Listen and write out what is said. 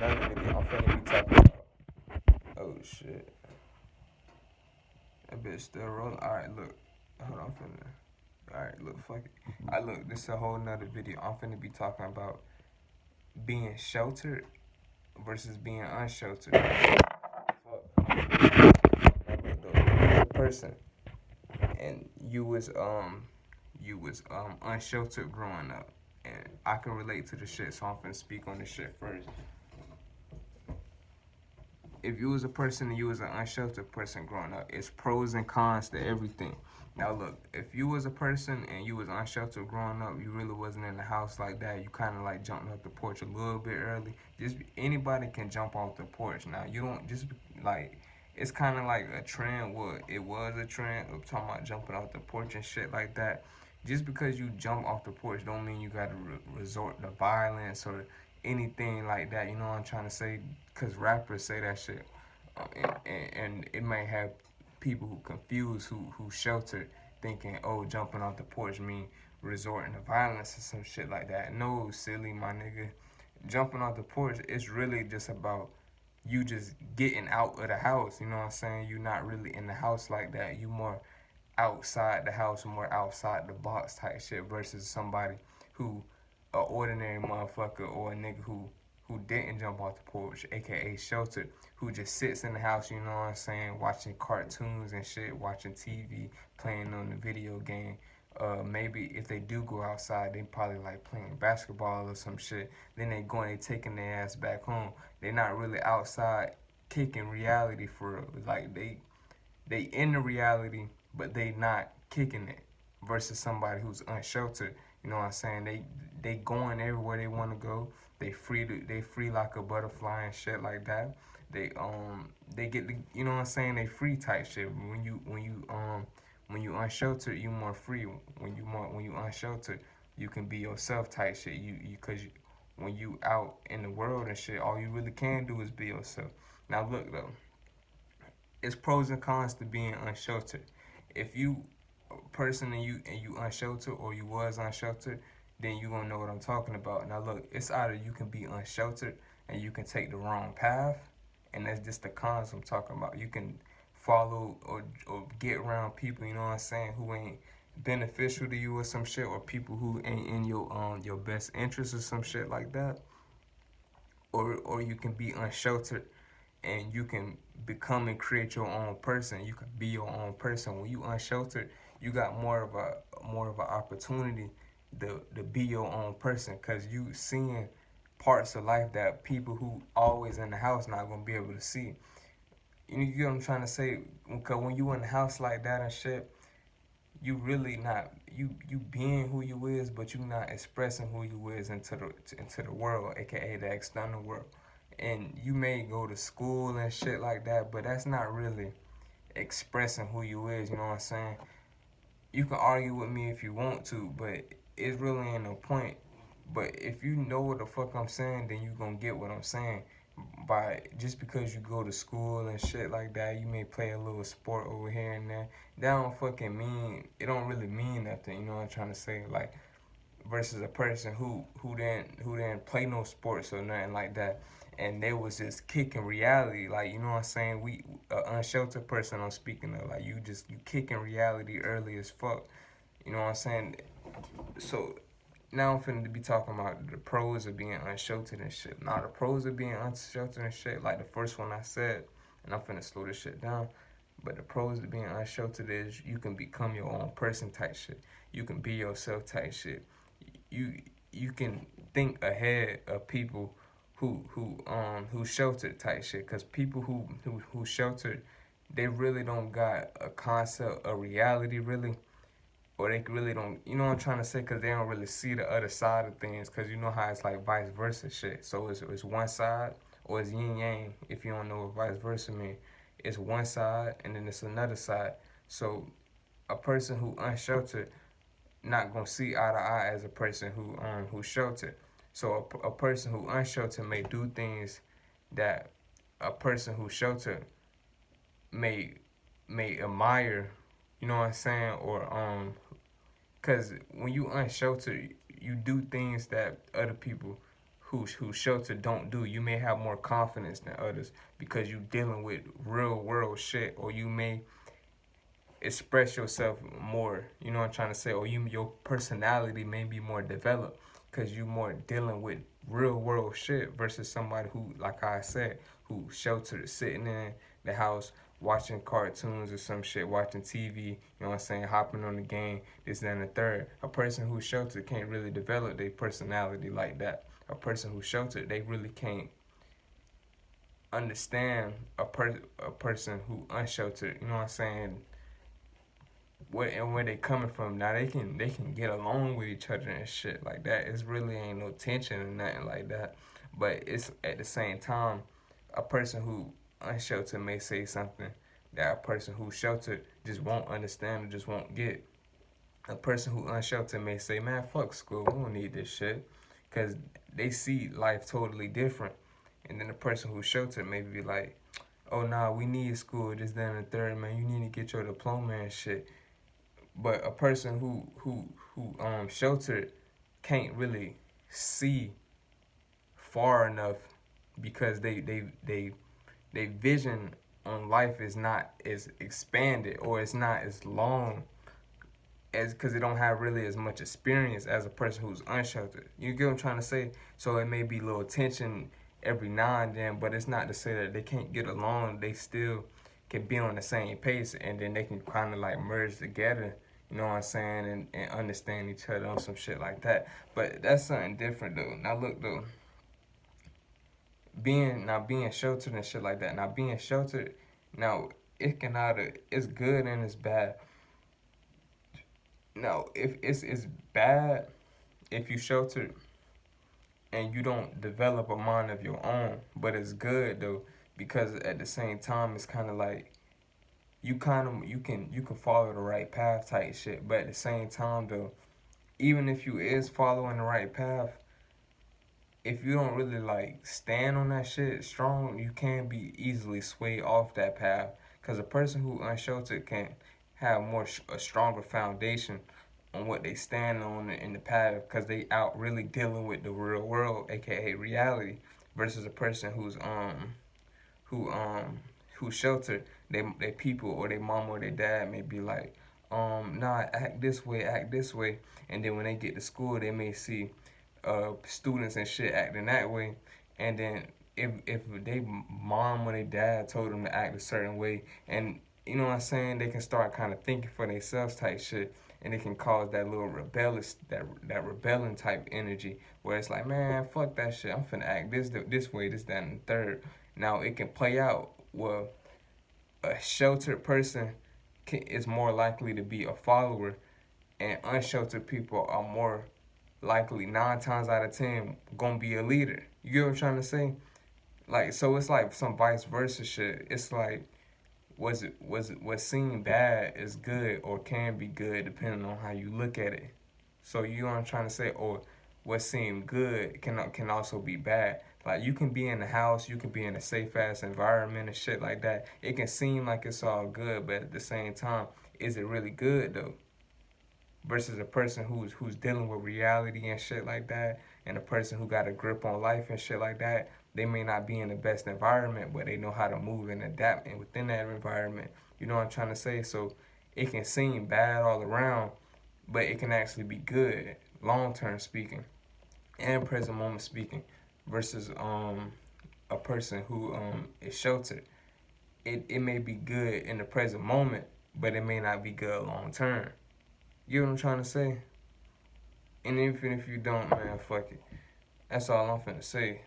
another video. I'm finna be talking about. Oh shit. That bitch still rolling. Alright, look. Hold on, I'm finna. Alright, look, fuck it. Alright, look, this is a whole nother video. I'm finna be talking about being sheltered versus being unsheltered. Fuck. Now look though, if you was a person and you was unsheltered growing up, and I can relate to the shit, so I'm finna speak on this shit first. If you was a person and you was an unsheltered person growing up, it's pros and cons to everything. Now look, if you was a person and you was unsheltered growing up, you really wasn't in the house like that, you kind of like jumped off the porch a little bit early. Just anybody can jump off the porch. Now you don't just like, it's kind of like a trend. What it was a trend of talking about jumping off the porch and shit like that. Just because you jump off the porch don't mean you got to resort to violence or anything like that. You know what I'm trying to say? Because rappers say that shit, and it might have people who confuse who sheltered, thinking, oh, jumping off the porch mean resorting to violence or some shit like that. No, silly my nigga. Jumping off the porch, it's really just about you just getting out of the house. You know what I'm saying? You're not really in the house like that. You more outside the house, more outside the box type shit versus somebody who a ordinary motherfucker or a nigga who didn't jump off the porch, aka sheltered, who just sits in the house, you know what I'm saying, watching cartoons and shit, watching TV, playing on the video game. Maybe if they do go outside, they probably like playing basketball or some shit. Then they go and they taking their ass back home. They're not really outside kicking reality for real. Like they in the reality, but they not kicking it. Versus somebody who's unsheltered, you know what I'm saying? They going everywhere they want to go. They free like a butterfly and shit like that. They get the, you know what I'm saying? They free type shit. When you unsheltered, you more free. When you unsheltered, you can be yourself type shit. When you out in the world and shit, all you really can do is be yourself. Now look though, it's pros and cons to being unsheltered. If you a person and you unsheltered, or you was unsheltered, then you gonna know what I'm talking about. Now look, it's either you can be unsheltered and you can take the wrong path, and that's just the cons I'm talking about. You can follow or get around people, you know what I'm saying, who ain't beneficial to you or some shit, or people who ain't in your best interest or some shit like that. Or you can be unsheltered and you can become and create your own person. You can be your own person. When you unsheltered, you got more of an opportunity to be your own person, because you seeing parts of life that people who always in the house not gonna be able to see. You get what I'm trying to say? Because when you in the house like that and shit, you really not you being who you is, but you not expressing who you is into the world, aka the external world. And you may go to school and shit like that, but that's not really expressing who you is. You know what I'm saying? You can argue with me if you want to, but it's really ain't no point. But if you know what the fuck I'm saying, then you gonna get what I'm saying. By just because you go to school and shit like that, you may play a little sport over here and there. That don't fucking mean, it don't really mean nothing. You know what I'm trying to say? Like, versus a person who didn't play no sports or nothing like that, and they was just kicking reality. Like, you know what I'm saying? We unsheltered person I'm speaking of. Like, you kicking reality early as fuck. You know what I'm saying? So now I'm finna be talking about the pros of being unsheltered and shit. Now the pros of being unsheltered and shit, like the first one I said, and I'm finna slow this shit down. But the pros of being unsheltered is you can become your own person type shit. You can be yourself type shit. You can think ahead of people who sheltered type shit. Cause people who sheltered, they really don't got a concept of reality really, or they really don't, you know what I'm trying to say, because they don't really see the other side of things, because you know how it's like vice versa shit. So it's one side, or it's yin yang, if you don't know what vice versa mean. It's one side and then it's another side. So a person who unsheltered not gonna see eye to eye as a person who sheltered. So a person who unsheltered may do things that a person who sheltered may admire, you know what I'm saying, or cause when you unsheltered, you do things that other people who's sheltered don't do. You may have more confidence than others because you dealing with real world shit, or you may express yourself more. You know what I'm trying to say? Or your personality may be more developed because you more dealing with real world shit versus somebody who, like I said, who sheltered, sitting in the house watching cartoons or some shit, watching TV, you know what I'm saying, hopping on the game, this, that, and the third. A person who's sheltered can't really develop their personality like that. A person who's sheltered, they really can't understand a person who unsheltered, you know what I'm saying, where they coming from. Now they can get along with each other and shit like that. It's really ain't no tension or nothing like that. But it's at the same time, a person who unsheltered may say something that a person who's sheltered just won't understand or just won't get. A person who unsheltered may say, "Man, fuck school. We don't need this shit," because they see life totally different. And then the person who's sheltered may be like, "Oh nah, we need school. This, that, and the third, man. You need to get your diploma and shit." But a person who sheltered can't really see far enough because they vision on life is not as expanded, or it's not as long as, because they don't have really as much experience as a person who's unsheltered. You get what I'm trying to say? So it may be a little tension every now and then, but it's not to say that they can't get along. They still can be on the same pace, and then they can kind of like merge together, you know what I'm saying, and understand each other on some shit like that. But that's something different though. Now look though, being sheltered and shit like that. Now being sheltered, now it can either, it's good and it's bad. Now if it's bad if you sheltered and you don't develop a mind of your own, but it's good though, because at the same time it's kind of like you can follow the right path type shit. But at the same time though, even if you is following the right path, if you don't really like stand on that shit strong, you can be easily swayed off that path. Because a person who unsheltered can have a stronger foundation on what they stand on in the path, because they out really dealing with the real world, aka reality, versus a person who who's sheltered. They people or their mom or their dad may be like, nah, act this way, act this way, and then when they get to school, they may see students and shit acting that way, and then if they mom or they dad told them to act a certain way, and you know what I'm saying, they can start kind of thinking for themselves type shit, and it can cause that little rebellious, that rebelling type energy, where it's like, man, fuck that shit, I'm finna act this way, this, that, and the third. Now it can play out well. A sheltered person is more likely to be a follower, and unsheltered people are more likely, 9 times out of 10, gonna be a leader. You get what I'm trying to say? Like, so it's like some vice versa shit. It's like, what's seen bad is good or can be good depending on how you look at it. So you know what I'm trying to say? Or what seemed good can also be bad. Like, you can be in the house, you can be in a safe ass environment and shit like that. It can seem like it's all good, but at the same time, is it really good though? Versus a person who's dealing with reality and shit like that, and a person who got a grip on life and shit like that, they may not be in the best environment, but they know how to move and adapt and within that environment. You know what I'm trying to say? So it can seem bad all around, but it can actually be good, long term speaking, and present moment speaking, versus a person who is sheltered. It may be good in the present moment, but it may not be good long term. You know what I'm trying to say? And even if you don't, man, fuck it. That's all I'm finna say.